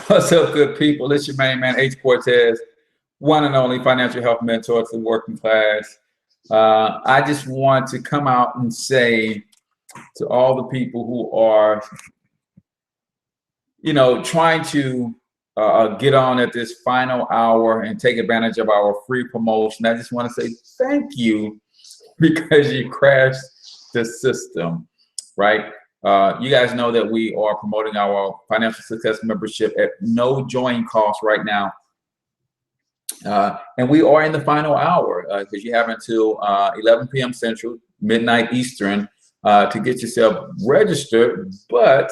What's up, good people? It's your main man, H. Cortez, one and only financial health mentor to the working class. I just want to come out and say to all the people who are, trying to get on at this final hour and take advantage of our free promotion, I just want to say thank you because you crashed the system, right? You guys know that we are promoting our financial success membership at no join cost right now. And we are in the final hour because you have until 11 p.m. Central, midnight Eastern, to get yourself registered. But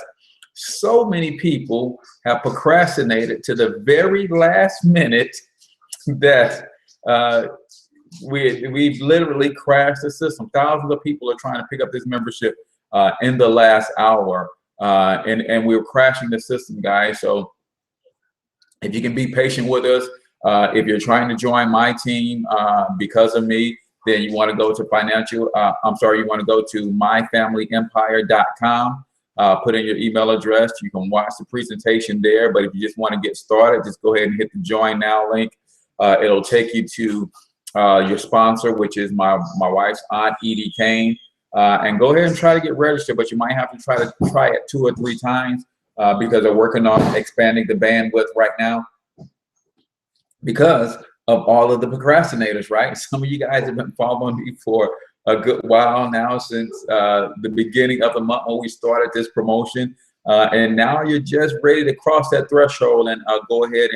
so many people have procrastinated to the very last minute that we've literally crashed the system. Thousands of people are trying to pick up this membership in the last hour, and we're crashing the system, guys. So if you can be patient with us, if you're trying to join my team because of me, then you want to go to you want to go to myfamilyempire.com. Put in your email address. You can watch the presentation there. But if you just want to get started, just go ahead and hit the join now link. It'll take you to your sponsor, which is my wife's aunt, Edie Kane. And go ahead and try to get registered, but you might have to try it 2 or 3 times because they're working on expanding the bandwidth right now because of all of the procrastinators, right? Some of you guys have been following me for a good while now, since the beginning of the month when we started this promotion. And now you're just ready to cross that threshold and go ahead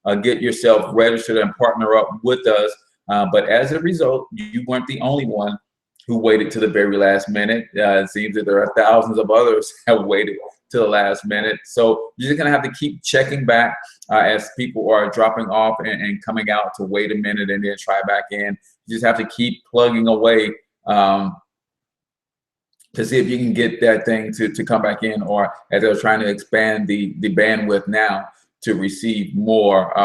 and get yourself registered and partner up with us. But as a result, you weren't the only one who waited to the very last minute. It seems that there are thousands of others who have waited to the last minute. So you're just gonna have to keep checking back as people are dropping off and coming out to wait a minute and then try back in. You just have to keep plugging away to see if you can get that thing to come back in, or as they're trying to expand the bandwidth now to receive more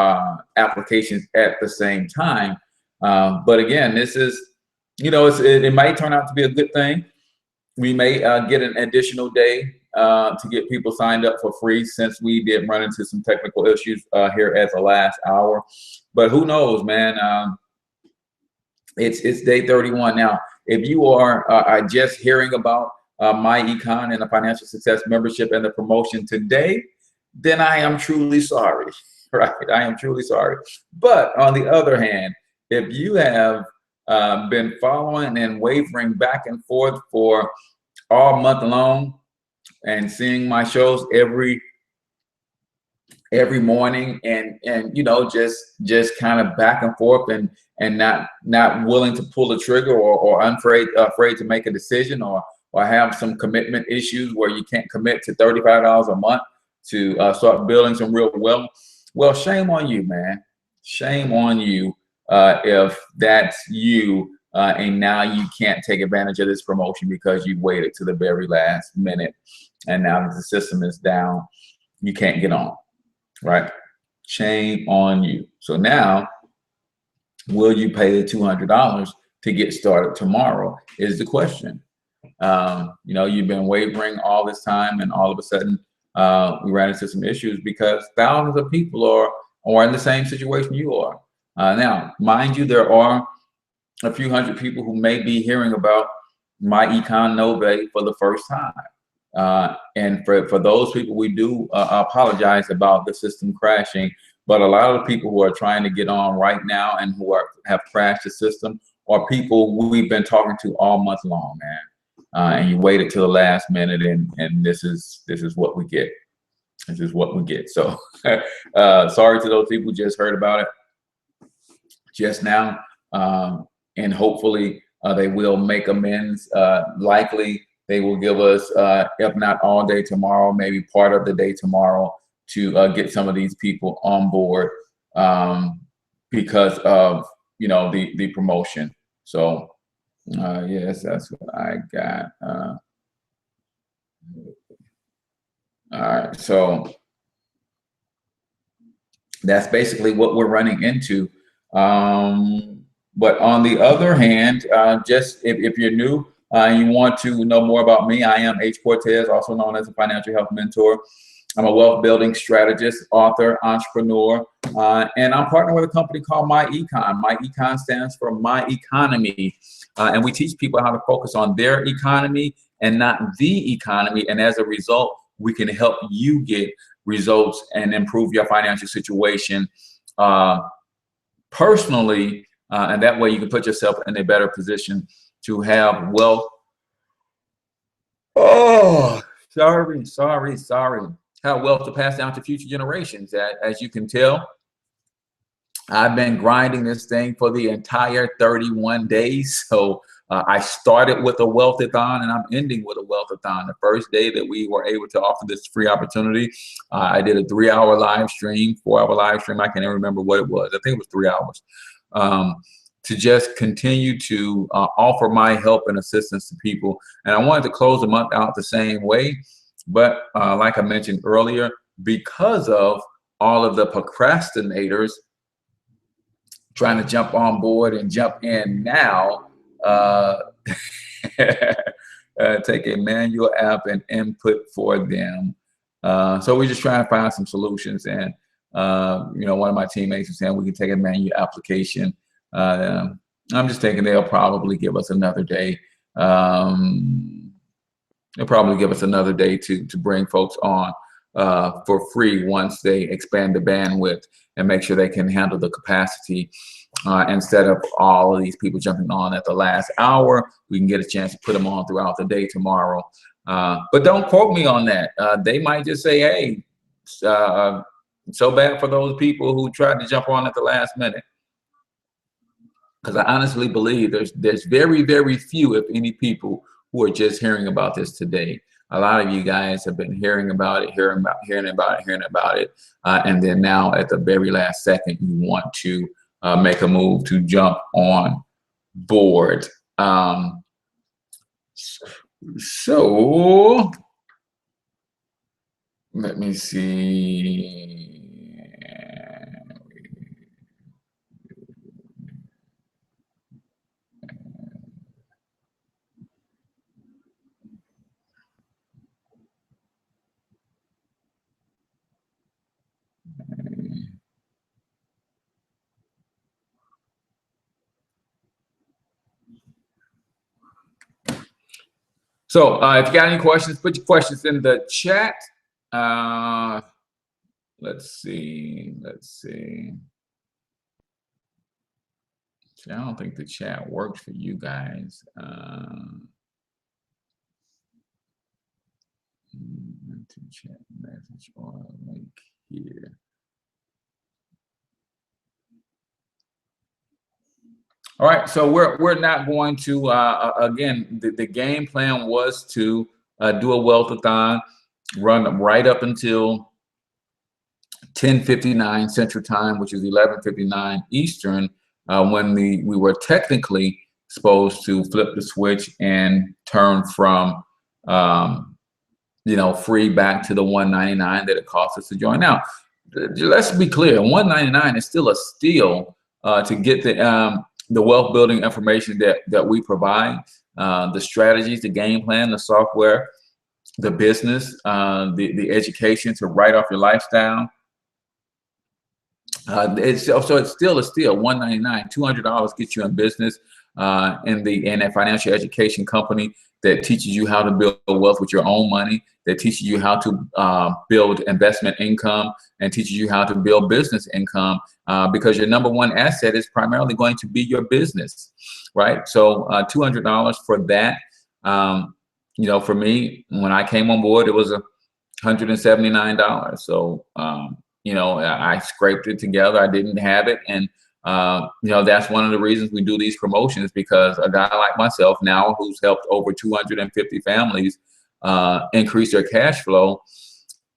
applications at the same time. But again, this is, it might turn out to be a good thing. We may get an additional day to get people signed up for free, since we did run into some technical issues here at the last hour. But who knows, man? It's day 31 now. If you are just hearing about myEcon and the financial success membership and the promotion today, then I am truly sorry, right? I am truly sorry. But on the other hand, if you have been following and wavering back and forth for all month long and seeing my shows every morning and just kind of back and forth and not willing to pull the trigger, or afraid to make a decision, or have some commitment issues where you can't commit to $35 a month to start building some real wealth, well, shame on you, man. Shame on you if that's you, and now you can't take advantage of this promotion because you waited to the very last minute, and now that the system is down, you can't get on, right? Shame on you. So now, will you pay the $200 to get started tomorrow is the question. You've been wavering all this time, and all of a sudden we ran into some issues because thousands of people are in the same situation you are. Now, mind you, there are a few hundred people who may be hearing about myEcon Novae for the first time. And for those people, we do apologize about the system crashing. But a lot of the people who are trying to get on right now and who have crashed the system are people we've been talking to all month long, man. And you waited till the last minute, and this is what we get. This is what we get. So sorry to those people who just heard about it just now, and hopefully they will make amends. Likely they will give us, if not all day tomorrow, maybe part of the day tomorrow, to get some of these people on board because of the promotion. So yes, that's what I got. All right, so that's basically what we're running into. But on the other hand, just if you're new and you want to know more about me, I am H. Cortez, also known as a financial health mentor. I'm a wealth building strategist, author, entrepreneur, and I'm partnered with a company called myEcon. myEcon stands for My Economy, and we teach people how to focus on their economy and not the economy. And as a result, we can help you get results and improve your financial situation personally, and that way you can put yourself in a better position to have wealth. Oh, sorry. Have wealth to pass down to future generations. As you can tell, I've been grinding this thing for the entire 31 days. So I started with a Wealth-A-Thon and I'm ending with a Wealth-A-Thon. The first day that we were able to offer this free opportunity, I did a 3-hour live stream, 4-hour live stream. I can't even remember what it was. I think it was 3 hours. To just continue to offer my help and assistance to people. And I wanted to close the month out the same way. But like I mentioned earlier, because of all of the procrastinators trying to jump on board and jump in now, take a manual app and input for them. So we're just trying to find some solutions. And, you know, one of my teammates was saying we can take a manual application. I'm just thinking they'll probably give us another day. They'll probably give us another day to bring folks on for free once they expand the bandwidth and make sure they can handle the capacity. Instead of all of these people jumping on at the last hour, we can get a chance to put them on throughout the day tomorrow. But don't quote me on that. They might just say, hey, so bad for those people who tried to jump on at the last minute. Because I honestly believe there's very, very few, if any, people who are just hearing about this today. A lot of you guys have been hearing about it, hearing about it, and then now at the very last second, you want to make a move to jump on board. So let me see. So if you got any questions, put your questions in the chat. Let's see. See, I don't think the chat worked for you guys. To chat message or link here. All right, so we're not going to again. The game plan was to do a Wealth-A-Thon, run right up until 10:59 Central Time, which is 11:59 Eastern, when we were technically supposed to flip the switch and turn from you know, free back to the $199 that it cost us to join. Now, let's be clear, $199 is still a steal to get the wealth building information that we provide, the strategies, the game plan, the software, the business, the education to write off your lifestyle. It's still a steal. $199, $200 gets you in business in a financial education company that teaches you how to build wealth with your own money, that teaches you how to build investment income, and teaches you how to build business income, because your number one asset is primarily going to be your business, right? So $200 for that. You know, for me, when I came on board, it was $179. So, you know, I scraped it together. I didn't have it. And, you know, that's one of the reasons we do these promotions, because a guy like myself now, who's helped over 250 families increase their cash flow,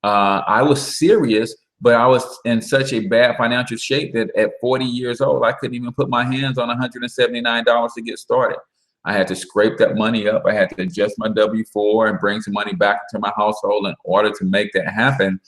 I was serious, but I was in such a bad financial shape that at 40 years old, I couldn't even put my hands on $179 to get started. I had to scrape that money up. I had to adjust my W-4 and bring some money back into my household in order to make that happen.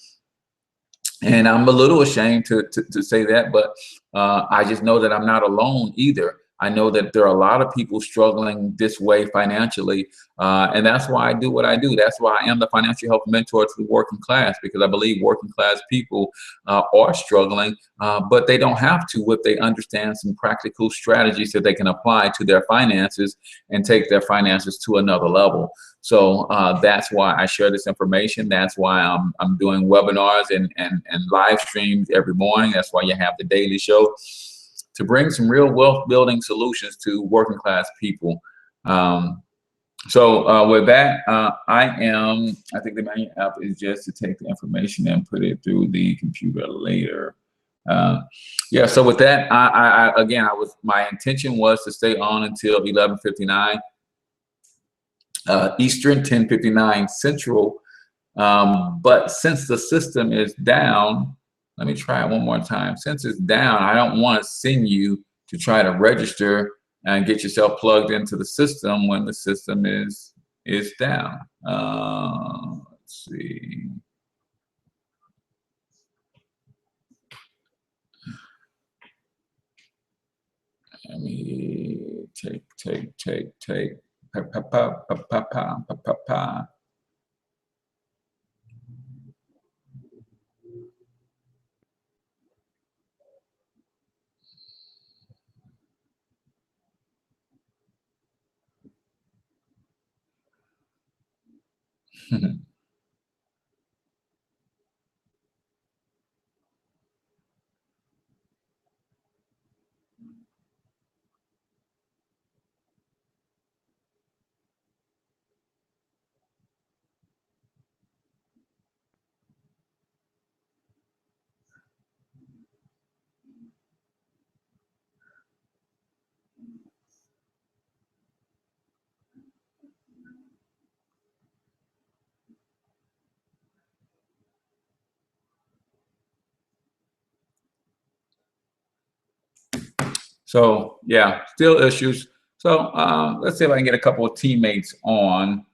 And I'm a little ashamed to say that, but I just know that I'm not alone either. I know that there are a lot of people struggling this way financially, and that's why I do what I do. That's why I am the financial health mentor to the working class, because I believe working class people are struggling, but they don't have to if they understand some practical strategies that they can apply to their finances and take their finances to another level. So that's why I share this information. That's why I'm doing webinars and live streams every morning. That's why you have the daily show, to bring some real wealth building solutions to working class people. So with that, I think the main app is just to take the information and put it through the computer later. Yeah, so with that, my intention was to stay on until 11:59 Eastern, 10:59 Central. But since the system is down, let me try it one more time. Since it's down, I don't want to send you to try to register and get yourself plugged into the system when the system is down. Let's see. Let me take. Pa, pa, pa, pa, pa, pa, pa, pa, pa. So yeah, still issues. So let's see if I can get a couple of teammates on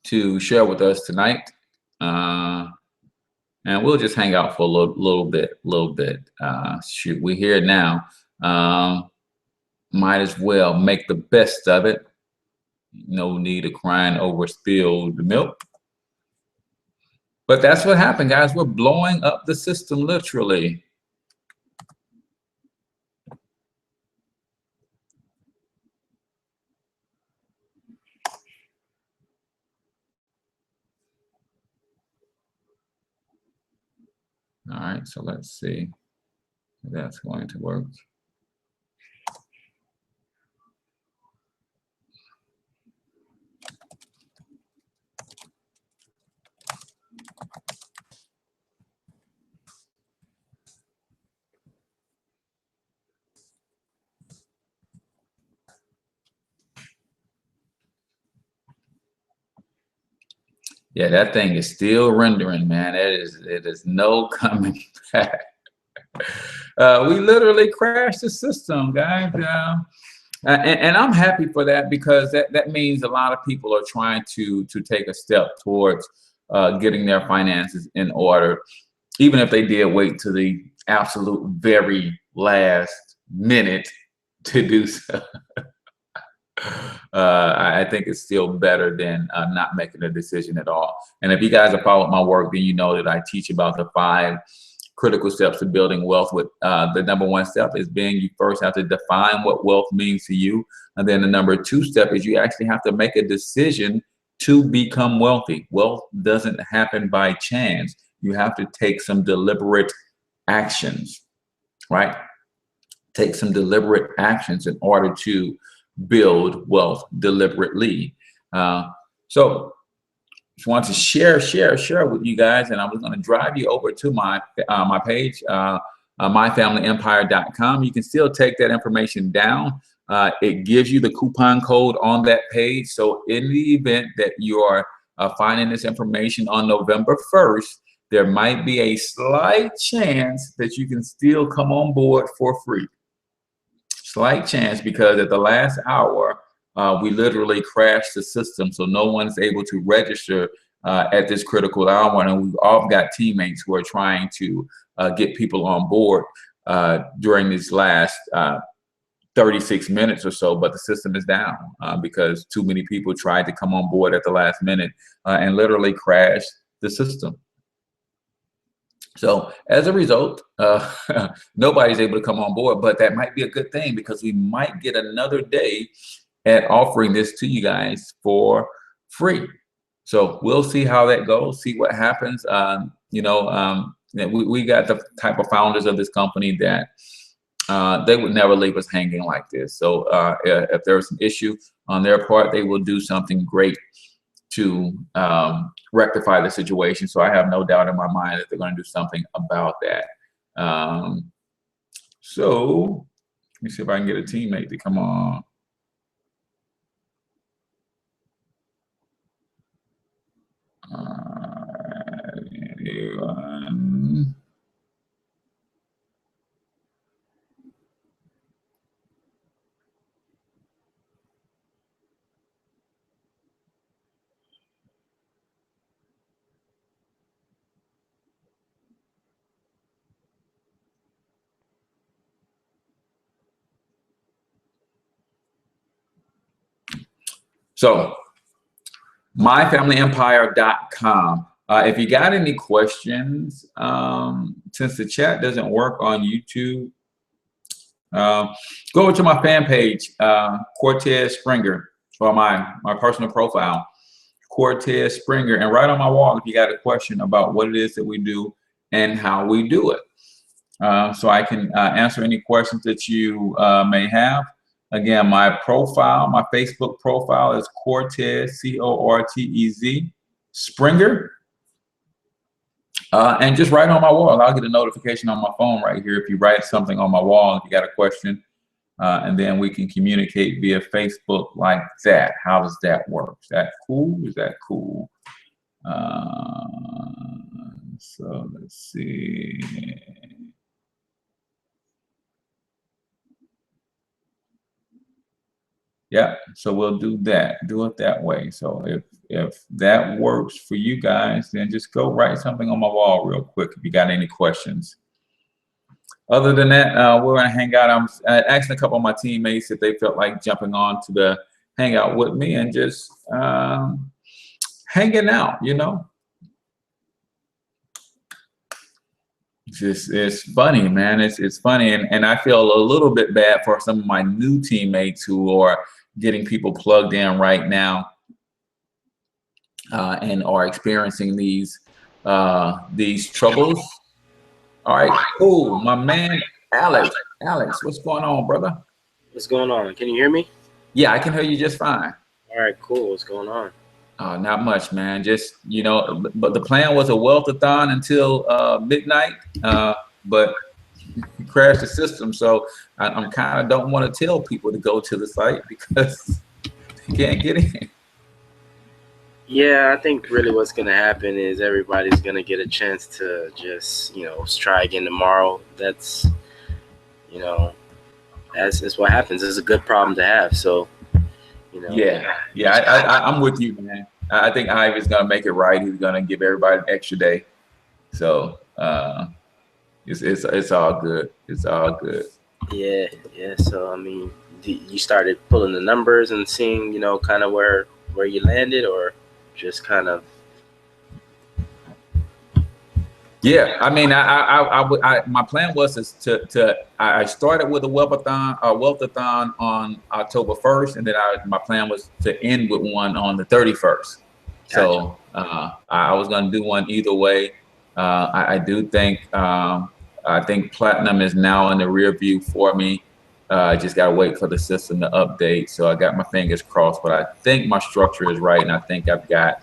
to share with us tonight, and we'll just hang out for a little bit. Shoot, we're here now. Might as well make the best of it. No need of crying over spilled milk. But that's what happened, guys. We're blowing up the system, literally. All right, so let's see if that's going to work. Yeah, that thing is still rendering, man. It is no coming back. We literally crashed the system, guys. And I'm happy for that, because that means a lot of people are trying to take a step towards getting their finances in order, even if they did wait to the absolute very last minute to do so. I think it's still better than not making a decision at all. And if you guys have followed my work, then you know that I teach about the 5 critical steps to building wealth. With the number 1 step is you first have to define what wealth means to you. And then the number 2 step is you actually have to make a decision to become wealthy. Wealth doesn't happen by chance. You have to take some deliberate actions, right? Take some deliberate actions in order to build wealth deliberately. So just want to share with you guys, and I was going to drive you over to my page, myfamilyempire.com. You can still take that information down. It gives you the coupon code on that page. So in the event that you are finding this information on November 1st, there might be a slight chance that you can still come on board for free. Slight chance, because at the last hour, we literally crashed the system, so no one's able to register at this critical hour, and we've all got teammates who are trying to get people on board. during these last 36 minutes or so, but the system is down because too many people tried to come on board at the last minute and literally crashed the system. So as a result, nobody's able to come on board, but that might be a good thing because we might get another day at offering this to you guys for free. So we'll see how that goes, see what happens. We got the type of founders of this company that they would never leave us hanging like this. So if there's an issue on their part, they will do something great to rectify the situation. So I have no doubt in my mind that they're going to do something about that. So let me see if I can get a teammate to come on. Anyone? So myfamilyempire.com. If you got any questions, since the chat doesn't work on YouTube, go over to my fan page, Cortez Springer, or my personal profile, Cortez Springer, and right on my wall if you got a question about what it is that we do and how we do it. So I can answer any questions that you may have. Again, my profile, my Facebook profile is Cortez, C-O-R-T-E-Z, Springer. And just write on my wall. I'll get a notification on my phone right here if you write something on my wall, if you got a question, and then we can communicate via Facebook like that. How does that work? Is that cool? Is that cool? So let's see. Yeah, so we'll do that, do it that way. So if that works for you guys, then just go write something on my wall real quick if you got any questions. Other than that, we're gonna hang out. I'm asking a couple of my teammates if they felt like jumping on to the hangout with me and just hanging out, you know. It's funny, man. It's funny, and I feel a little bit bad for some of my new teammates who are getting people plugged in right now and are experiencing these troubles. All right, cool, my man Alex. Alex, what's going on, brother? What's going on? Can you hear me? Yeah, I can hear you just fine. All right, cool. What's going on? Not much, man. Just, you know, but the plan was a Wealth-A-Thon until midnight, but we crashed the system. So I'm kind of don't want to tell people to go to the site because they can't get in. Yeah, I think really what's going to happen is everybody's going to get a chance to just, you know, try again tomorrow. That's, you know, that's what happens. It's a good problem to have. So, you know. Yeah, I'm with you, man. I think Ivy's gonna make it right. He's gonna give everybody an extra day. So it's all good. It's all good. Yeah. So I mean, you started pulling the numbers and seeing, you know, kind of where you landed, or just kind of. Yeah, I mean, my plan was I started with a Wealth-A-Thon on October 1st, and then my plan was to end with one on the 31st. Gotcha. So I was going to do one either way. I think platinum is now in the rear view for me. I just got to wait for the system to update. So I got my fingers crossed, but I think my structure is right, and I think I've got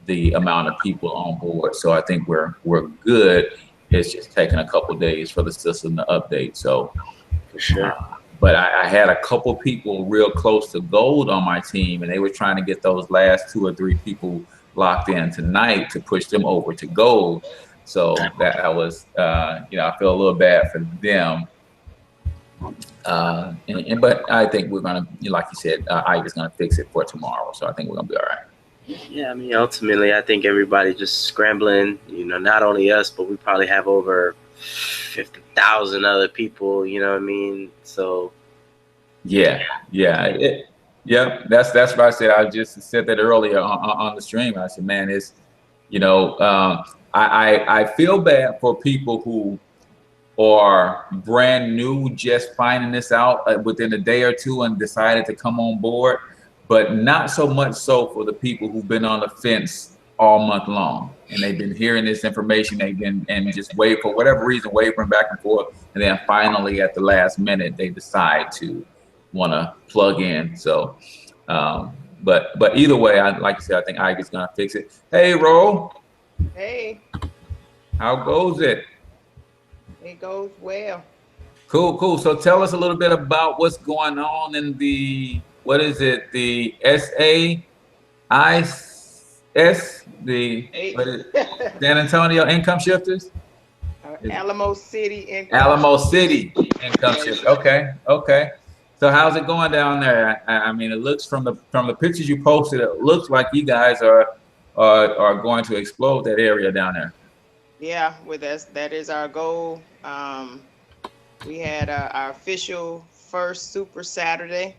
the amount of people on board, so I think we're good. It's just taking a couple days for the system to update. So for sure. But I had a couple people real close to gold on my team, and they were trying to get those last 2 or 3 people locked in tonight to push them over to gold. So that was, you know, I feel a little bad for them. But I think we're gonna, like you said, Ivy's gonna fix it for tomorrow. So I think we're gonna be all right. Yeah, I mean, ultimately, I think everybody just scrambling, you know, not only us, but we probably have over 50,000 other people, you know what I mean? So Yeah. Yep. That's what I said. I just said that earlier on the stream. I said, man, it's, I feel bad for people who are brand new, just finding this out within a day or two and decided to come on board, but not so much so for the people who've been on the fence all month long and they've been hearing this information, they've been and just wait for whatever reason, wavering back and forth, and then finally at the last minute they decide to want to plug in. So, but either way, like I said, I think Ike is gonna fix it. Hey, Ro. Hey, How goes it? it goes well. Cool. So tell us a little bit about what's going on in the, what is it? The SAIS, Hey. what is it? San Antonio Income Shifters? Alamo City Income. Alamo City Income Shifters. Okay. So how's it going down there? I mean, it looks from the pictures you posted, it looks like you guys are going to explode that area down there. Yeah, with us, that is our goal. We had our official first Super Saturday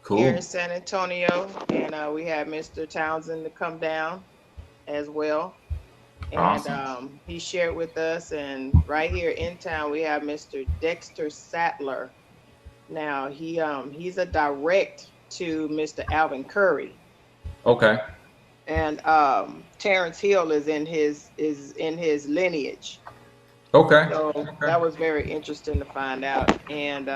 here in San Antonio, and we had Mr. Townsend to come down as well. And Awesome. he shared with us, and right here in town we have Mr. Dexter Sattler. Now he's a direct to Mr. Alvin Curry. Okay. And Terrence Hill is in his lineage. Okay. So that was very interesting to find out. And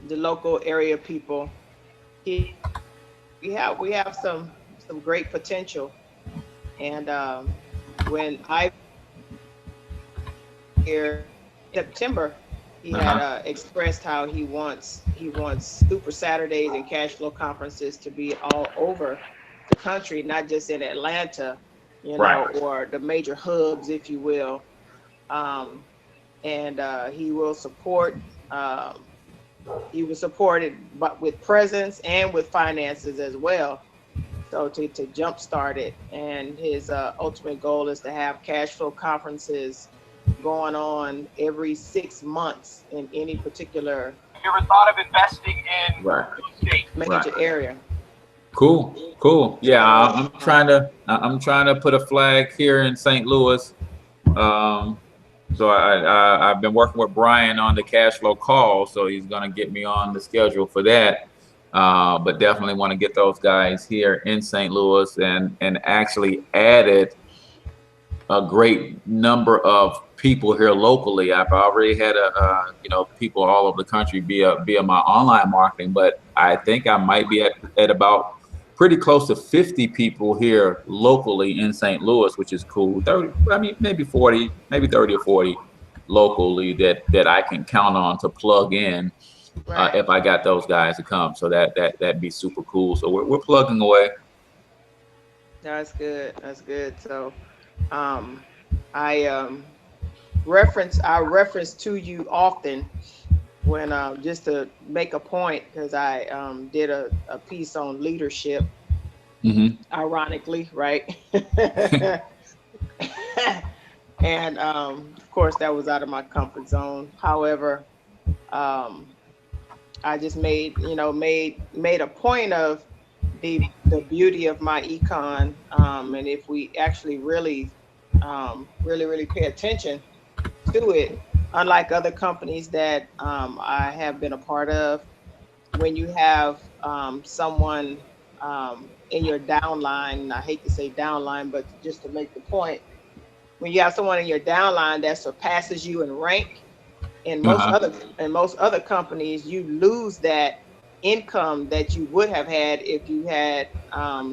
the local area people, we have some great potential. And when I here in September, he had expressed how he wants Super Saturdays and cash flow conferences to be all over the country, not just in Atlanta, or the major hubs, if you will. And he will support. He was supported, but with presence and with finances as well. So to jumpstart it, and his ultimate goal is to have cash flow conferences going on every 6 months in any particular. You ever thought of investing in real estate? Major area. Cool. Yeah, I'm trying to put a flag here in St. Louis. So I've been working with Brian on the cash flow call, so he's gonna get me on the schedule for that. But definitely want to get those guys here in St. Louis, and actually added a great number of people here locally. I've already had people all over the country via my online marketing, but I think I might be at about pretty close to 50 people here locally in St. Louis, which is cool. 30, I mean, maybe 40, maybe 30 or 40 locally that I can count on to plug in if I got those guys to come. So that'd be super cool. So we're plugging away. That's good. So I reference to you often when just to make a point, because I did a piece on leadership, ironically, right? And of course that was out of my comfort zone. However, I just made a point of the beauty of myEcon, and if we actually really pay attention to it, unlike other companies that I have been a part of, when you have someone in your downline, and I hate to say downline, but just to make the point, when you have someone in your downline that surpasses you in rank, in most other companies, you lose that income that you would have had if you had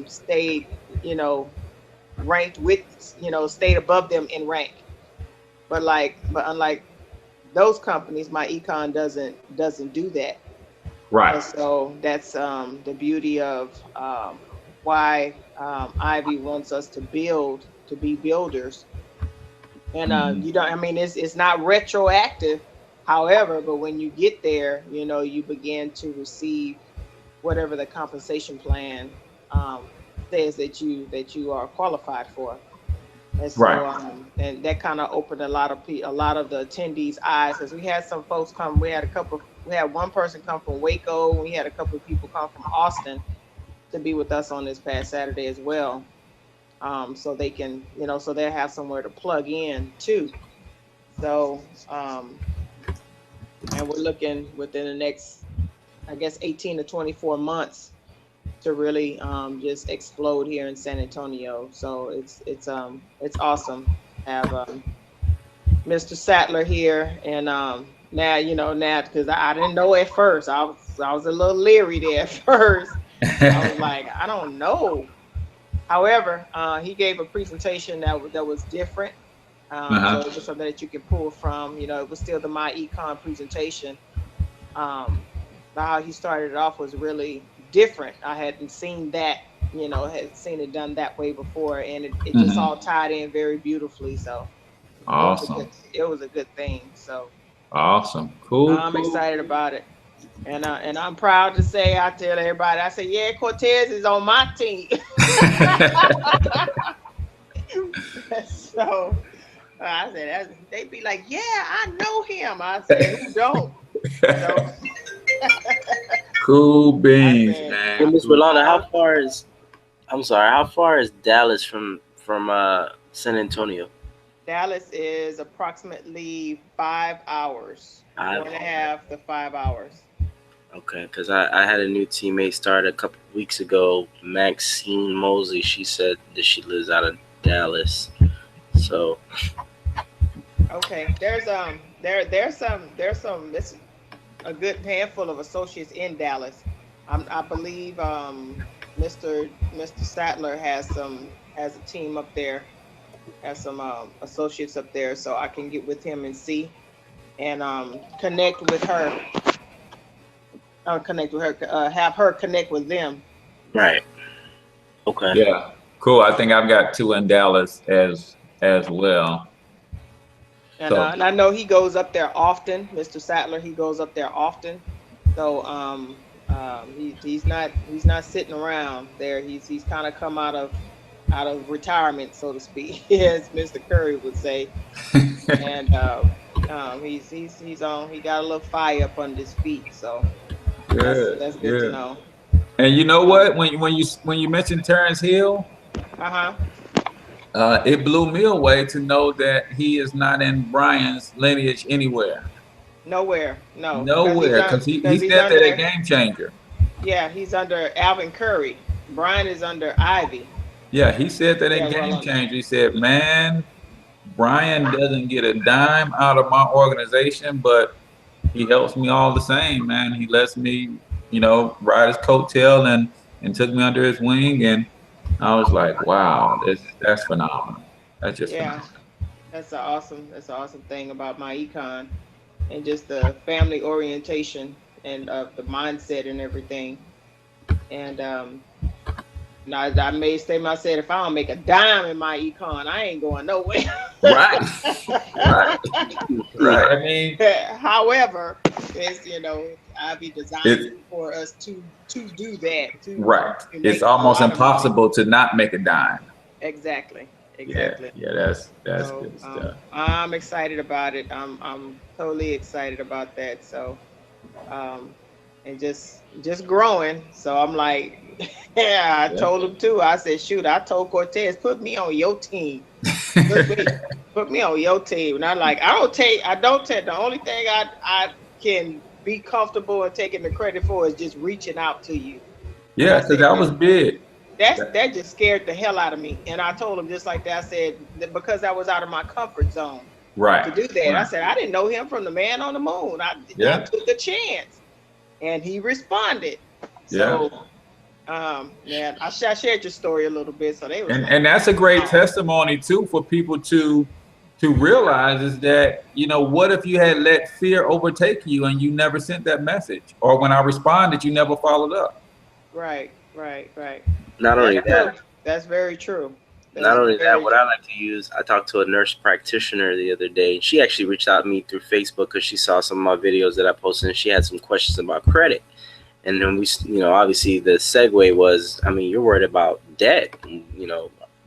stayed, ranked with, stayed above them in rank. But unlike those companies, myEcon doesn't do that. Right. And so that's the beauty of why Ivy wants us to be builders. And it's not retroactive. However, but when you get there, you begin to receive whatever the compensation plan says that you are qualified for. And so, and that kind of opened a lot of the attendees' eyes, because we had some folks come. We had one person come from Waco. We had a couple of people come from Austin to be with us on this past Saturday as well. So they can, so they'll have somewhere to plug in too. So, and we're looking within the next, I guess, 18 to 24 months to really just explode here in San Antonio. So it's awesome to have Mr. Sattler here, and now because I didn't know at first. I was a little leery there at first. I was like, I don't know. However, he gave a presentation that was different. So it was something that you could pull from. It was still the myEcon presentation. How he started it off was really different. I hadn't seen that, had seen it done that way before, and it just all tied in very beautifully. So awesome. It was a good thing. So awesome. Cool. I'm excited about it. And I'm proud to say, I tell everybody, I say, yeah, Cortez is on my team. So I said, they'd be like, yeah, I know him. I said, who don't? So, cool beans, man. Hey, Ms. Rolanda, how far is Dallas from San Antonio? Dallas is approximately 5 hours, 4.5 to 5 hours. Okay, because I had a new teammate start a couple of weeks ago, Maxine Mosley. She said that she lives out of Dallas. So okay, there's some it's a good handful of associates in Dallas. I believe Mr. Sattler has a team up there, has some associates up there, so I can get with him and see and connect with her. Have her connect with them. Right. Okay. Yeah. Cool. I think I've got 2 in Dallas as well. And, and I know he goes up there often, Mr. Sattler. He goes up there often. So he's not sitting around there. He's kind of come out of retirement, so to speak, as Mr. Curry would say. And he's on. He got a little fire up under his feet. So. That's good to know. And you know what? When you mentioned Terrence Hill, it blew me away to know that he is not in Brian's lineage anywhere. Nowhere, no. Nowhere, because he's said that a game changer. Yeah, he's under Alvin Curry. Brian is under Ivy. Yeah, he said that a game changer. He said, man, Brian doesn't get a dime out of my organization, but he helps me all the same, man. He lets me, ride his coattail and took me under his wing. And I was like, wow, that's phenomenal. That's just phenomenal. That's an awesome thing about myEcon, and just the family orientation and the mindset and everything. And I made a statement. I said, if I don't make a dime in myEcon, I ain't going nowhere. Right. I mean, however, it's I'll be designed for us to do that. Right. It's almost impossible to not make a dime. Exactly. Yeah, that's good stuff. I'm excited about it. I'm totally excited about that. So, and just growing. So I'm like, I told him too. I said, shoot, I told Cortez, put me on your team. Put me on your team. And I'm like, I don't take. The only thing I can be comfortable in taking the credit for is just reaching out to you. Yeah, because that was big. That just scared the hell out of me. And I told him just like that. I said, because I was out of my comfort zone. Right. To do that. Right. I said, I didn't know him from the Man on the Moon. I took a chance. And he responded. So, man, I shared your story a little bit. So they were and that's a great testimony too for people to realize is that, what if you had let fear overtake you and you never sent that message? Or when I responded, you never followed up. Right. Not only that. That's very true. Not only that, what I like to use, I talked to a nurse practitioner the other day. She actually reached out to me through Facebook because she saw some of my videos that I posted, and she had some questions about credit. And then we, obviously the segue was, you're worried about debt.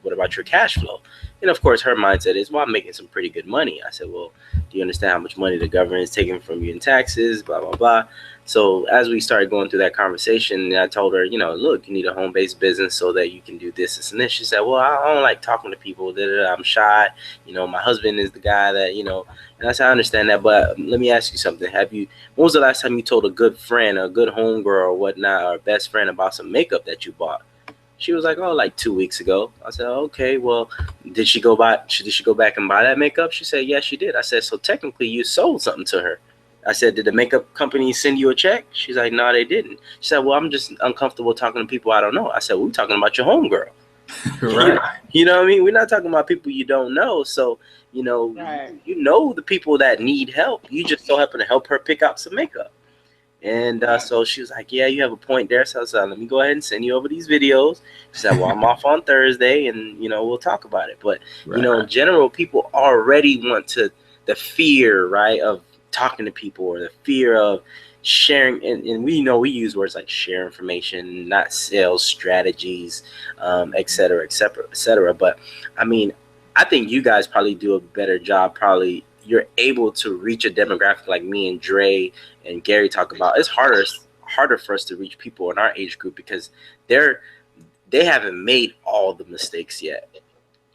What about your cash flow? And of course, her mindset is, well, I'm making some pretty good money. I said, well, do you understand how much money the government is taking from you in taxes, blah, blah, blah. So as we started going through that conversation, I told her, look, you need a home-based business so that you can do this and this. She said, well, I don't like talking to people. I'm shy. My husband is the guy that, and I said, I understand that. But let me ask you something. When was the last time you told a good friend, a good homegirl or whatnot, or best friend about some makeup that you bought? She was like, oh, like 2 weeks ago. I said, okay, well, did she go back and buy that makeup? She said, yes, she did. I said, so technically you sold something to her. I said, did the makeup company send you a check? She's like, no, they didn't. She said, well, I'm just uncomfortable talking to people I don't know. I said, well, we're talking about your homegirl. Right. You know what I mean? We're not talking about people you don't know. So, Right. you know the people that need help. You just so happen to help her pick out some makeup. And so she was like, yeah, you have a point there. So I said, let me go ahead and send you over these videos. She said, well, I'm off on Thursday and, we'll talk about it. But, in general, people already want the fear, right, of talking to people, or the fear of sharing. And we use words like share information, not sales strategies, et cetera, et cetera, et cetera. But, I mean, I think you guys probably do a better job. You're able to reach a demographic like me and Dre and Gary talk about. It's harder for us to reach people in our age group because they haven't made all the mistakes yet,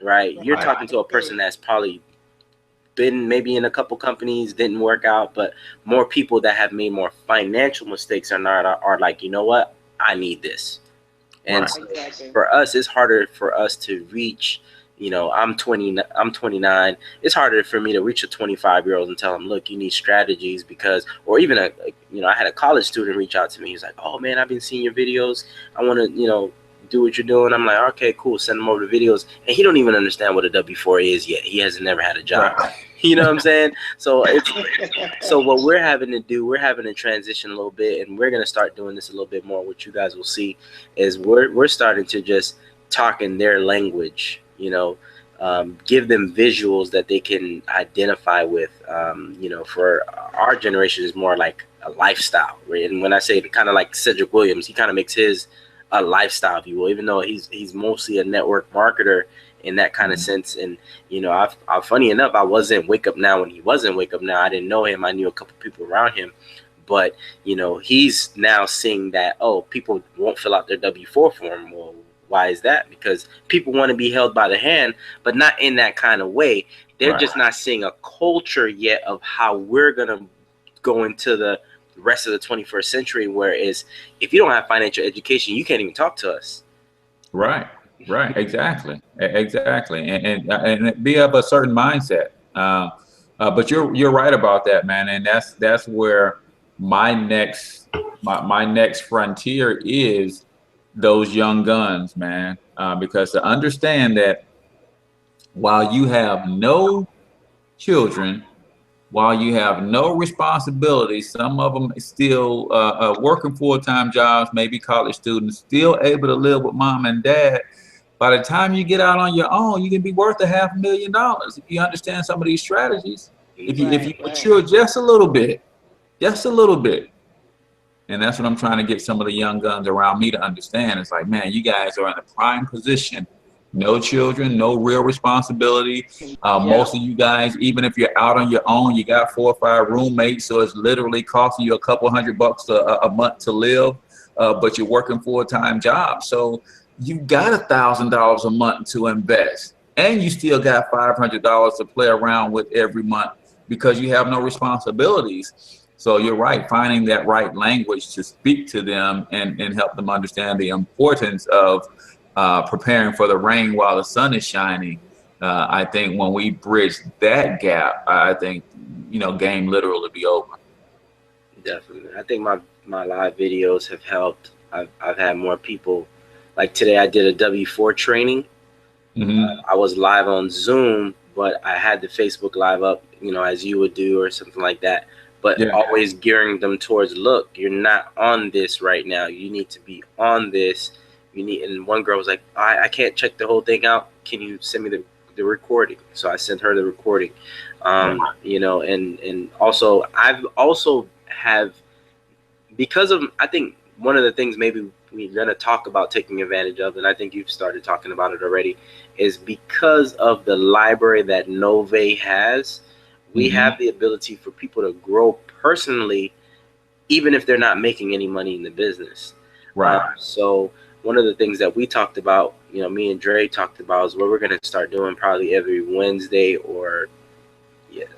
right? You're talking to a person that's probably been maybe in a couple companies, didn't work out, but more people that have made more financial mistakes are like, you know what, I need this. And so for us, it's harder for us to reach. I'm 29. It's harder for me to reach a 25-year-old and tell him, look, you need strategies or even I had a college student reach out to me. He's like, oh man, I've been seeing your videos. I want to, do what you're doing. I'm like, okay, cool. Send him over the videos. And he don't even understand what a W-4 is yet. He hasn't never had a job. Right. You know what I'm saying? So so what we're having to transition a little bit, and we're going to start doing this a little bit more. What you guys will see is we're starting to just talk in their language. Give them visuals that they can identify with. For our generation is more like a lifestyle, right? And when I say kind of like Cedric Williams, he kind of makes his a lifestyle, if you will, even though he's mostly a network marketer in that kind of sense. And I funny enough, I wasn't Wake Up Now when he wasn't Wake Up Now. I didn't know him. I knew a couple people around him. But he's now seeing that, oh, people won't fill out their W-4 form. Well, why is that? Because people want to be held by the hand, but not in that kind of way. They're just not seeing a culture yet of how we're going to go into the rest of the 21st century, whereas if you don't have financial education, you can't even talk to us. Right. Exactly. And be of a certain mindset. But you're right about that, man. And that's where my next frontier is those young guns, man, because to understand that while you have no children, while you have no responsibility, some of them still working full-time jobs, maybe college students, still able to live with mom and dad. By the time you get out on your own, you can be worth $500,000 if you understand some of these strategies. If you mature just a little bit. And that's what I'm trying to get some of the young guns around me to understand. It's like, man, you guys are in a prime position. No children, no real responsibility. Most of you guys, even if you're out on your own, you got 4 or 5 roommates, so it's literally costing you a couple $100 a month to live, but you're working full-time jobs. So you got $1,000 a month to invest, and you still got $500 to play around with every month because you have no responsibilities. So you're right, finding that right language to speak to them and help them understand the importance of preparing for the rain while the sun is shining. I think when we bridge that gap, I think, game literally will be over. Definitely. I think my live videos have helped. I've had more people. Like today I did a W-4 training. I was live on Zoom, but I had the Facebook Live up, as you would do or something like that. But always gearing them towards, look, you're not on this right now. You need to be on this. And one girl was like, I can't check the whole thing out. Can you send me the recording? So I sent her the recording. And also I've also have, because of, I think one of the things maybe we're gonna talk about taking advantage of, and I think you've started talking about it already, is because of the library that Novae has, we have the ability for people to grow personally, even if they're not making any money in the business. Right. So one of the things that we talked about, me and Dre talked about, is what we're gonna start doing probably every Wednesday, or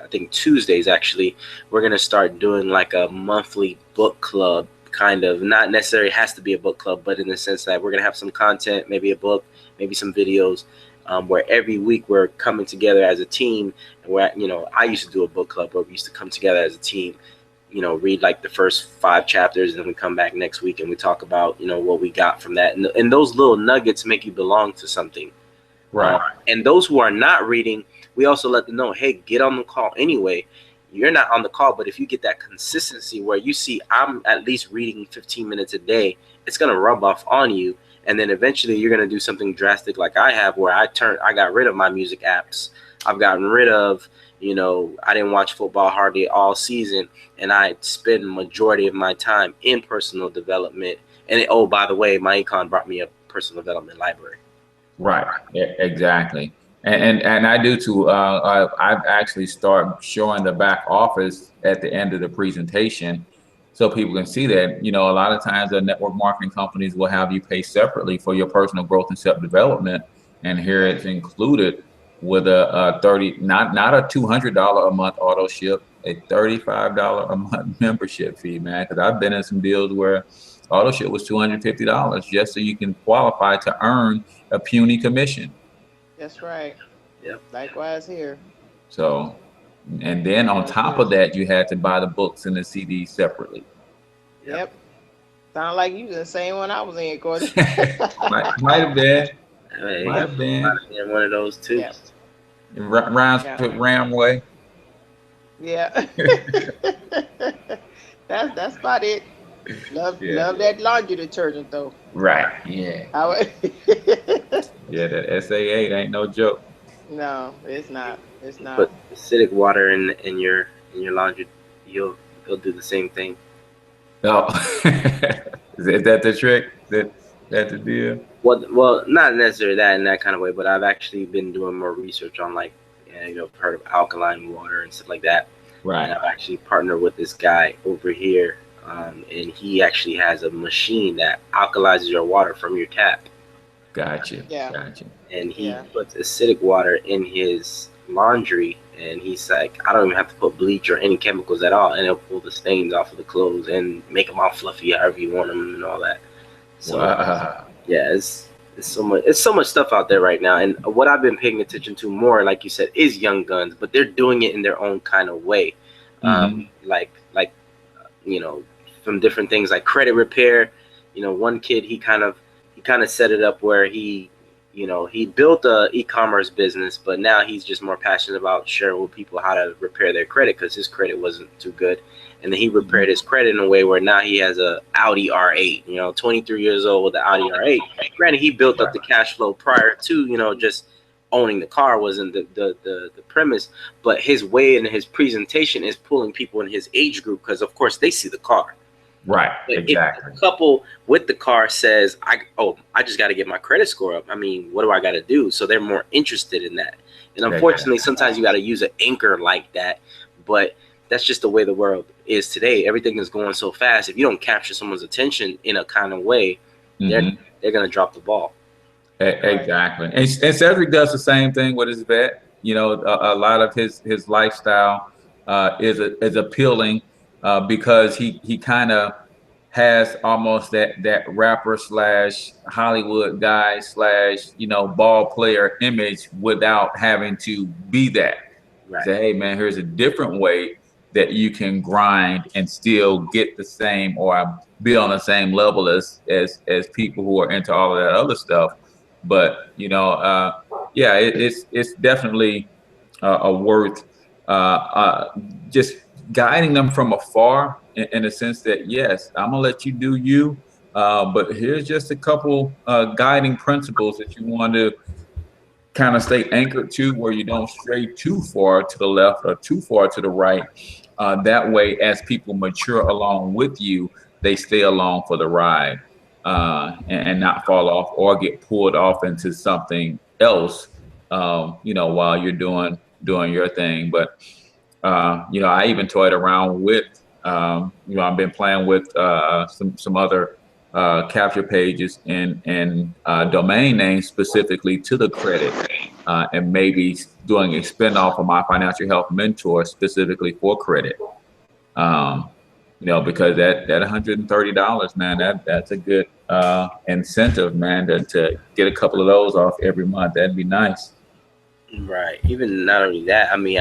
I think Tuesdays actually. We're gonna start doing like a monthly book club, kind of. Not necessarily has to be a book club, but in the sense that we're gonna have some content, maybe a book, maybe some videos, where every week we're coming together as a team. And where I used to do a book club where we used to come together as a team, read like the first 5 chapters, and then we come back next week and we talk about what we got from that. And those little nuggets make you belong to something. Right. And those who are not reading, we also let them know, hey, get on the call anyway. You're not on the call, but if you get that consistency where you see I'm at least reading 15 minutes a day, it's going to rub off on you. And then eventually you're going to do something drastic like I have, where I got rid of my music apps. I've gotten rid of, I didn't watch football hardly all season, and I spend majority of my time in personal development. And oh, by the way, myEcon brought me a personal development library. Right. Yeah, exactly. And I do too. I've actually started showing the back office at the end of the presentation, so people can see that. A lot of times the network marketing companies will have you pay separately for your personal growth and self-development, and here it's included with a not a $200 a month auto ship, a $35 a month membership fee, man. Because I've been in some deals where auto ship was $250 just so you can qualify to earn a puny commission. That's right. Yep. Likewise here. So, and then on top of that, you had to buy the books and the CDs separately. Yep. Sound like you the same one I was in, Gordon. might have been. Hey, Might have been. One of those too. Yeah. Rhymes with Ramway. Yeah. That's about it. Love that laundry detergent though. Right. Yeah. Yeah, that SA8 ain't no joke. No, it's not. It's not. Put acidic water in your laundry, you'll do the same thing. Oh, is that the trick? That's the deal? Well, not necessarily that in that kind of way, but I've actually been doing more research on I've heard of alkaline water and stuff like that. Right. And I've actually partnered with this guy over here, and he actually has a machine that alkalizes your water from your tap. Gotcha. Yeah. Gotcha. And he puts acidic water in his laundry, and he's like, I don't even have to put bleach or any chemicals at all, and it'll pull the stains off of the clothes and make them all fluffy however you want them and all that. So yeah, it's so much stuff out there right now. And what I've been paying attention to more, like you said, is young guns, but they're doing it in their own kind of way. Like from different things like credit repair. One kid, he kind of set it up where he built a e-commerce business, but now he's just more passionate about sharing with people how to repair their credit because his credit wasn't too good. And then he repaired his credit in a way where now he has a Audi R8, 23 years old with the Audi R8. Granted, he built up the cash flow prior to, just owning the car wasn't the premise, but his way and his presentation is pulling people in his age group because, of course, they see the car. Right, But exactly. if a couple with the car says, I just got to get my credit score up. I mean, what do I got to do? So they're more interested in that. And unfortunately, sometimes you got to use an anchor like that. But that's just the way the world is today. Everything is going so fast. If you don't capture someone's attention in a kind of way, they're going to drop the ball. Exactly. And Cedric does the same thing with his vet. A lot of his lifestyle is appealing because he kind of has almost that rapper / Hollywood guy / ball player image without having to be that. Right. Say, hey man, here's a different way that you can grind and still get the same or be on the same level as people who are into all of that other stuff. But it's definitely worth just guiding them from afar in the sense that, yes, I'm gonna let you do you, but here's just a couple guiding principles that you want to kind of stay anchored to, where you don't stray too far to the left or too far to the right. That way, as people mature along with you, they stay along for the ride. and not fall off or get pulled off into something else, you know, while you're doing your thing. But you know, I even toyed around with, you know, I've been playing with some other capture pages and domain names specifically to the credit, and maybe doing a spinoff of my financial health mentor specifically for credit. You know, because that $130, man, that's a good incentive, man, to get a couple of those off every month. That'd be nice. Right. Even not only that, I mean,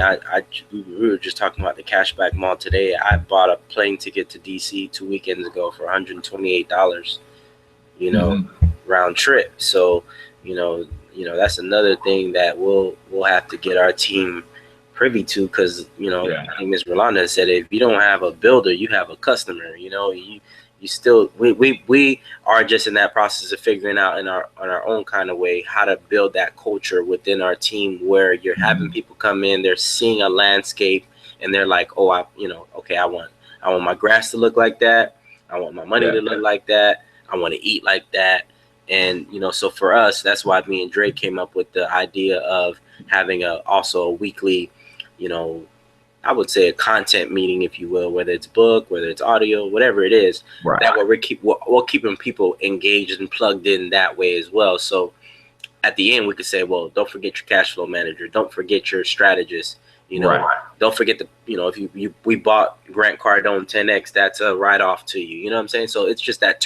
we were just talking about the cashback mall today. I bought a plane ticket to DC 2 weekends ago for $128, you know, round trip. So, you know, that's another thing that we'll have to get our team privy to, because, you know, I think Ms. Rolanda said, if you don't have a builder, you have a customer. You know, you still, we are just in that process of figuring out on our own kind of way how to build that culture within our team, where you're having people come in, they're seeing a landscape and they're like, oh, I want my grass to look like that, I want my money to look like that, I want to eat like that. And, you know, so for us, that's why me and Dre came up with the idea of having also a weekly, you know, I would say a content meeting, if you will, whether it's book, whether it's audio, whatever it is. Right. That way we're keeping people engaged and plugged in that way as well. So at the end, we could say, well, don't forget your cash flow manager. Don't forget your strategist. You know, don't forget if we bought Grant Cardone 10X, that's a write-off to you. You know what I'm saying? So it's just that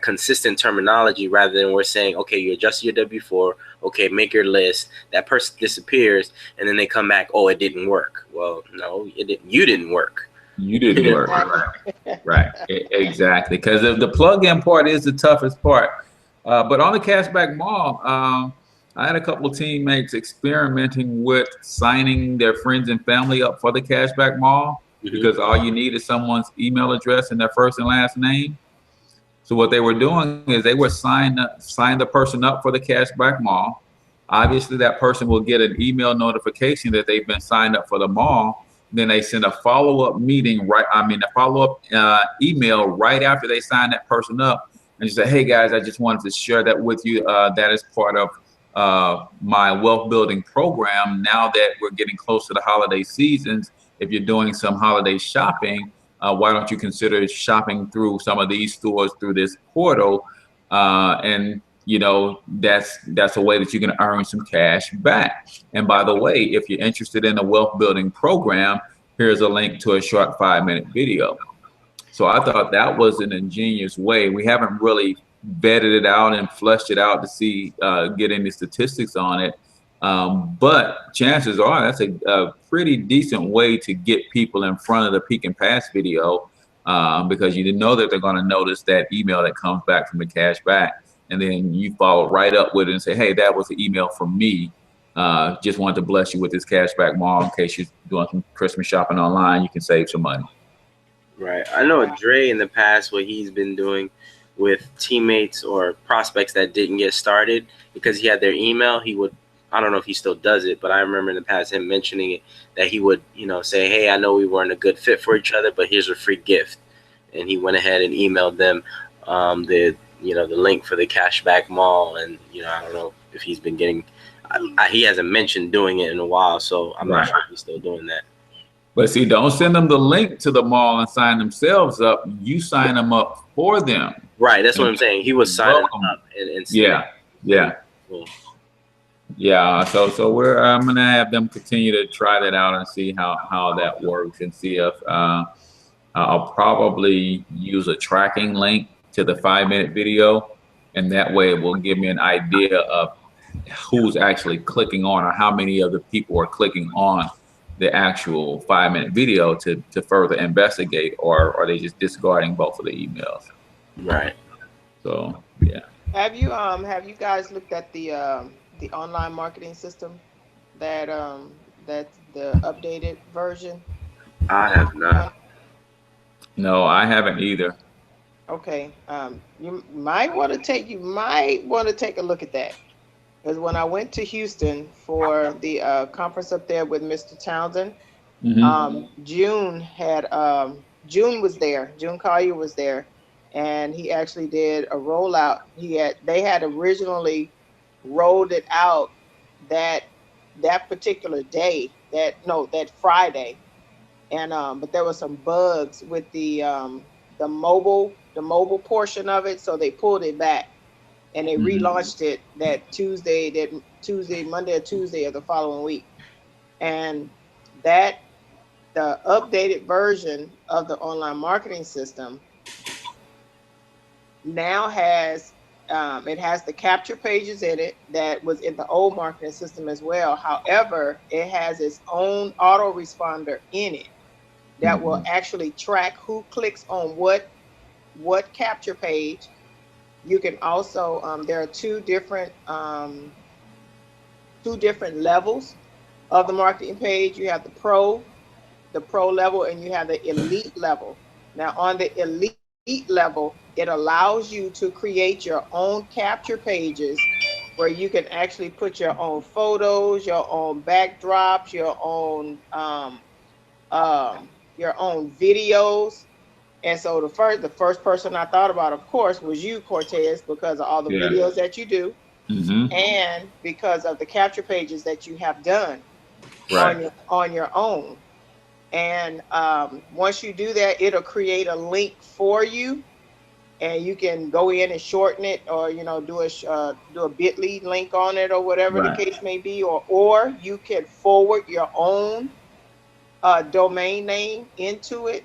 consistent terminology, rather than we're saying, okay, you adjust your W-4, okay, make your list, that person disappears, and then they come back, oh, it didn't work. Well, no, it didn't. You didn't work. You didn't work. Right. Exactly. Because the plug-in part is the toughest part. But on the Cashback Mall, I had a couple of teammates experimenting with signing their friends and family up for the Cashback Mall, because all you need is someone's email address and their first and last name. So what they were doing is they were sign the person up for the Cashback Mall. Obviously, that person will get an email notification that they've been signed up for the mall. Then they send a follow-up meeting, a follow-up email right after they sign that person up, and just say, hey guys, I just wanted to share that with you. That is part of my wealth building program. Now that we're getting close to the holiday seasons, if you're doing some holiday shopping, why don't you consider shopping through some of these stores through this portal? And you know, that's a way that you can earn some cash back. And by the way, if you're interested in a wealth building program, here's a link to a short 5-minute video. So I thought that was an ingenious way. We haven't really vetted it out and fleshed it out to see, get any statistics on it. But chances are that's a pretty decent way to get people in front of the peek and pass video, because you know that they're going to notice that email that comes back from the cash back. And then you follow right up with it and say, hey, that was an email from me. Just wanted to bless you with this Cashback Mall in case you're doing some Christmas shopping online. You can save some money. Right. I know Dre in the past, what he's been doing with teammates or prospects that didn't get started, because he had their email, he would, I don't know if he still does it, but I remember in the past him mentioning it, that he would, you know, say, hey, I know we weren't a good fit for each other, but here's a free gift. And he went ahead and emailed them the link for the Cashback Mall. And, you know, I don't know if he's been getting, he hasn't mentioned doing it in a while, so I'm not sure if he's still doing that. But see, don't send them the link to the mall and sign themselves up. You sign them up for them. Right, that's what I'm saying. He was signing up and Cool. Yeah. So I'm gonna have them continue to try that out and see how that works, and see if I'll probably use a tracking link to the 5-minute video, and that way it will give me an idea of who's actually clicking on, or how many of the people are clicking on the actual 5-minute video to further investigate, or are they just discarding both of the emails? Right. So yeah. Have you guys looked at the online marketing system, that's the updated version? I have not. No, I haven't either. Okay. You might want to take a look at that. Because when I went to Houston for the conference up there with Mr. Townsend, June was there. June Collier was there, and he actually did a rollout. They had originally rolled it out that particular day, that Friday, and but there were some bugs with the mobile portion of it, so they pulled it back and they relaunched it that Tuesday, Monday or Tuesday of the following week. And the updated version of the online marketing system now has it has the capture pages in it that was in the old marketing system as well. However, it has its own autoresponder in it that will actually track who clicks on what capture page. You can also there are two different levels of the marketing page. You have the pro level, and you have the elite level. Now on the elite level, it allows you to create your own capture pages where you can actually put your own photos, your own backdrops, your own videos. And so the first person I thought about, of course, was you, Cortez, because of all the videos that you do, and because of the capture pages that you have done on your own. And once you do that, it'll create a link for you, and you can go in and shorten it, or do a bit.ly link on it, or whatever the case may be, or you can forward your own domain name into it.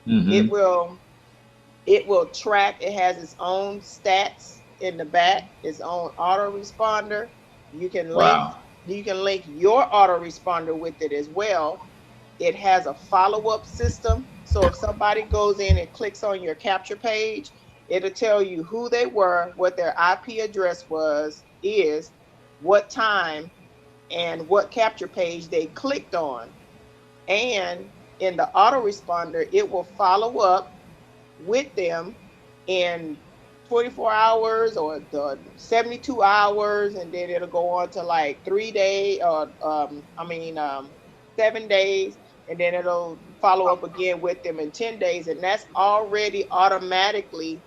It will track. It has its own stats in the back, its own autoresponder. You can link your autoresponder with it as well. It has a follow-up system. So if somebody goes in and clicks on your capture page, it'll tell you who they were, what their IP address is, what time, and what capture page they clicked on. And in the autoresponder, it will follow up with them in 24 hours or 72 hours, and then it'll go on to like 3 days, or 7 days, and then it'll follow up again with them in 10 days. And that's already automatically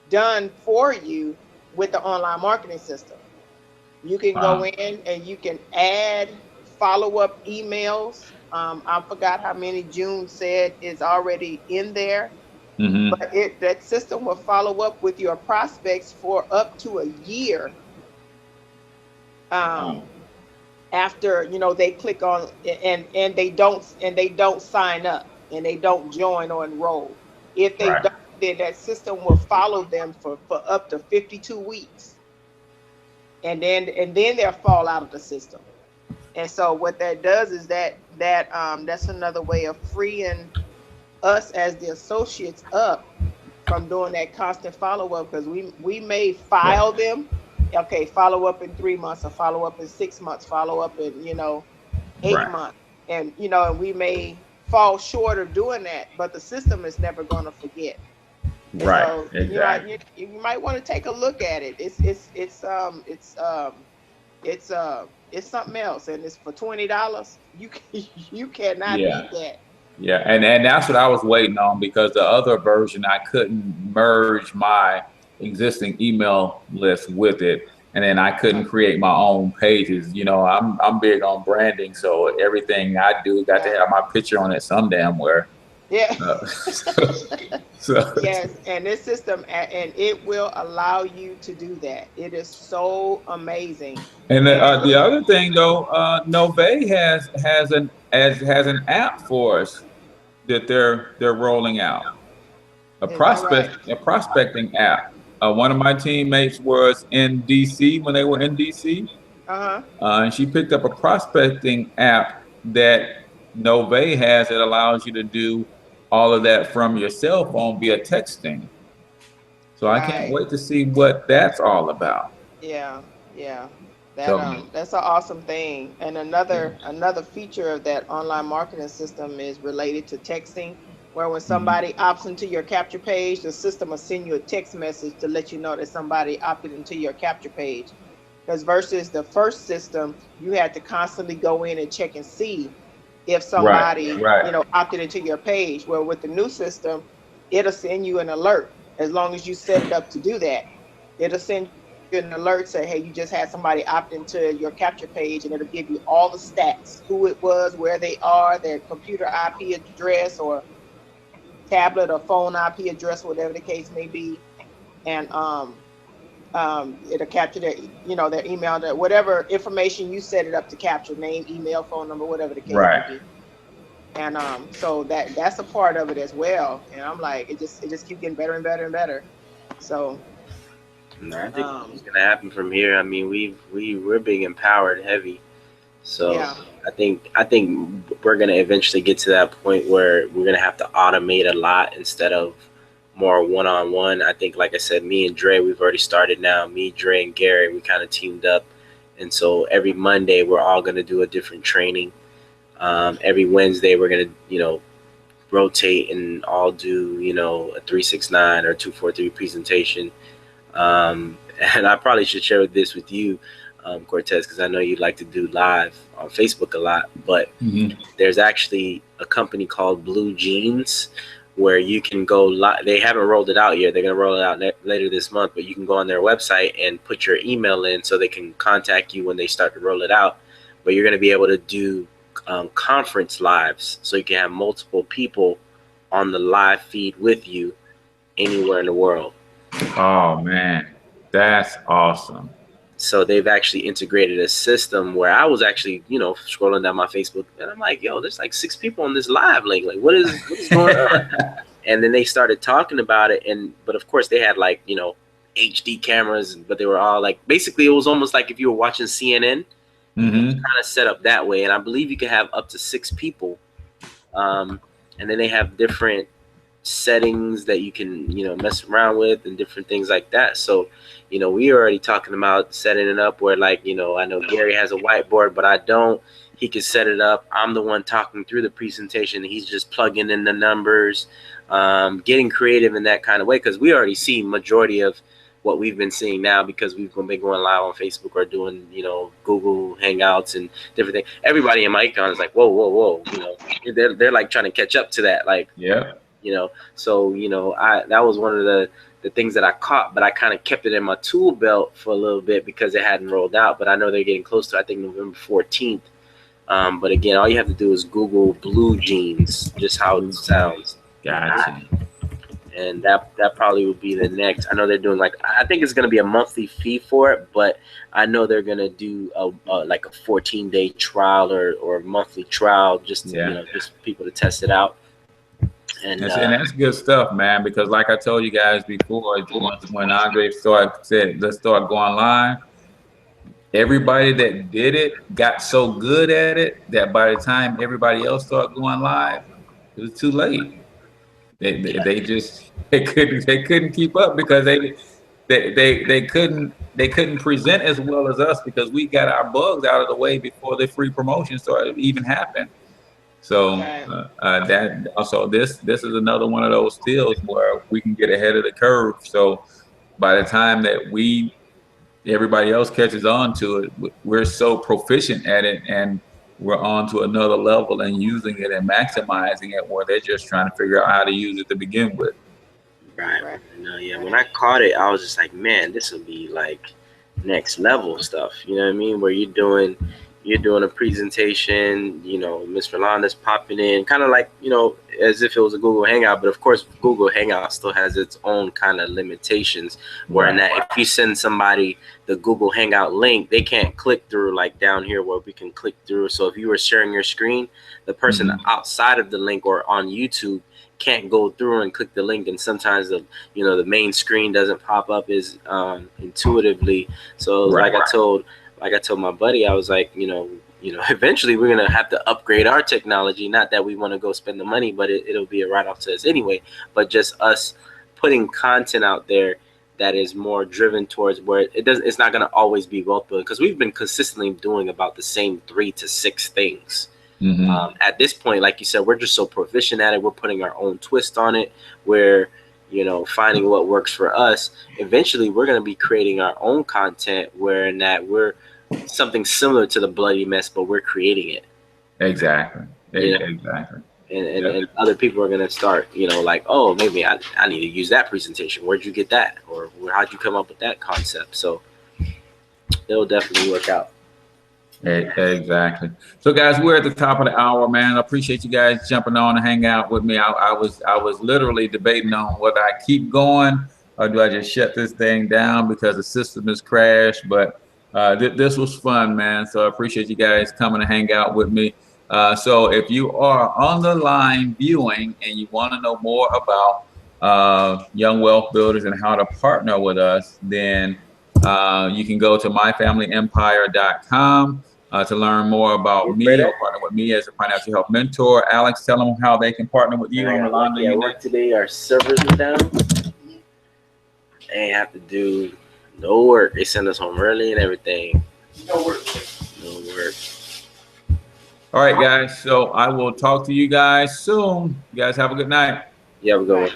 done for you with the online marketing system. You can go in and you can add follow-up emails. I forgot how many June said is already in there. But that system will follow up with your prospects for up to a year after they click on and they don't sign up, and they don't join or enroll. If they don't, then that system will follow them for up to 52 weeks, and then they'll fall out of the system. And so what that does is that's another way of freeing us as the associates up from doing that constant follow-up, because we may file them, follow up in 3 months, or follow up in 6 months, follow up in 8 months, and and we may fall short of doing that, but the system is never going to forget. So, exactly. You might want to take a look at it. It's something else, and it's for $20. You cannot beat that. Yeah, and that's what I was waiting on, because the other version, I couldn't merge my existing email list with it, and then I couldn't create my own pages. I'm big on branding, so everything I do got to have my picture on it some damn where. Yeah. Yes, and this system, and it will allow you to do that. It is so amazing. And the other thing though, Novae has an app for us that they're rolling out, a prospecting app. One of my teammates was in DC when they were in DC, and she picked up a prospecting app that Novae has that allows you to do all of that from your cell phone via texting. So I can't wait to see what that's all about. Yeah. That's an awesome thing. And another feature of that online marketing system is related to texting, where when somebody opts into your capture page, the system will send you a text message to let you know that somebody opted into your capture page. Because versus the first system, you had to constantly go in and check and see if somebody opted into your page. Well, with the new system, it'll send you an alert as long as you set it up to do that. It'll send you an alert, say, hey, you just had somebody opt into your capture page, and it'll give you all the stats, who it was, where they are, their computer IP address or tablet or phone IP address, whatever the case may be. And it'll capture their, their email, whatever information you set it up to capture, name, email, phone number, whatever the case may be. And so that's a part of it as well. And I'm like, it just keeps getting better and better and better. So no, I think what's gonna happen from here. I mean, we're being empowered heavy. So yeah. I think we're gonna eventually get to that point where we're gonna have to automate a lot instead of more one-on-one. I think, like I said, me and Dre, we've already started now. Me, Dre, and Gary, we kind of teamed up, and so every Monday we're all gonna do a different training. Every Wednesday we're gonna, rotate and all do, a 369 or 243 presentation. And I probably should share this with you, Cortez, because I know you like to do live on Facebook a lot. But there's actually a company called Blue Jeans where you can go live. They haven't rolled it out yet. They're going to roll it out later this month. But you can go on their website and put your email in so they can contact you when they start to roll it out. But you're going to be able to do conference lives, so you can have multiple people on the live feed with you anywhere in the world. Oh man, that's awesome. So they've actually integrated a system where I was actually, scrolling down my Facebook and I'm like, yo, there's like 6 people on this live link. Like, what is going on? And then they started talking about it, but of course they had like, HD cameras, but they were all like, basically it was almost like if you were watching CNN. It's kind of set up that way, and I believe you can have up to 6 people, and then they have different settings that you can mess around with and different things like that. So we are already talking about setting it up where, like, I know Gary has a whiteboard, but I don't. He can set it up. I'm the one talking through the presentation. He's just plugging in the numbers, getting creative in that kind of way, because we already see majority of what we've been seeing now, because we've been going live on Facebook or doing, Google Hangouts and different things. Everybody in myEcon is like, whoa, they're like trying to catch up to that. Like, yeah, so, that was one of the things that I caught, but I kind of kept it in my tool belt for a little bit because it hadn't rolled out. But I know they're getting close to, I think, November 14th. But again, all you have to do is Google Blue Jeans, just how it sounds. Gotcha. And that probably would be the next. I know they're doing, like, I think it's going to be a monthly fee for it, but I know they're going to do like a 14-day trial or monthly trial, just to, just people to test it out. And that's good stuff, man. Because like I told you guys before, when Andre said let's start going live, everybody that did it got so good at it that by the time everybody else started going live, it was too late. They couldn't keep up because they couldn't present as well as us, because we got our bugs out of the way before the free promotion started to even happen. So this is another one of those deals where we can get ahead of the curve. So by the time that everybody else catches on to it, we're so proficient at it, and we're on to another level and using it and maximizing it, where they're just trying to figure out how to use it to begin with. Right. When I caught it, I was just like, man, this will be like next level stuff. You know what I mean? Where you're doing a presentation, Miss Rolanda's popping in, kind of like, as if it was a Google Hangout, but of course Google Hangout still has its own kind of limitations, where in that if you send somebody the Google Hangout link, they can't click through like down here where we can click through. So if you were sharing your screen, the person outside of the link or on YouTube can't go through and click the link, and sometimes the main screen doesn't pop up as intuitively. So like I told my buddy, I was like, eventually we're going to have to upgrade our technology. Not that we want to go spend the money, but it'll be a write-off to us anyway. But just us putting content out there that is more driven towards where it's not going to always be wealth building, because we've been consistently doing about the same 3 to 6 things. At this point, like you said, we're just so proficient at it. We're putting our own twist on it. We're finding what works for us. Eventually, we're going to be creating our own content where in that we're something similar to the Bloody Mess, but we're creating it. Exactly. Exactly. and other people are gonna start, you know, like, oh, maybe I need to use that presentation. Where'd you get that, or how'd you come up with that concept? So it'll definitely work out. Exactly. So guys, we're at the top of the hour, man. I appreciate you guys jumping on and hang out with me. I was literally debating on whether I keep going or do I just shut this thing down because the system is crashed. But this was fun, man. So I appreciate you guys coming to hang out with me. So if you are on the line viewing and you want to know more about Young Wealth Builders and how to partner with us, then you can go to myfamilyempire.com to learn more about me or partner with me as a financial health mentor. Alex, tell them how they can partner with you on the line. Yeah, work today. Our servers were down. Ain't have to do no work. They send us home early and everything. No work. No work. All right, guys. So I will talk to you guys soon. You guys have a good night. You have a good one.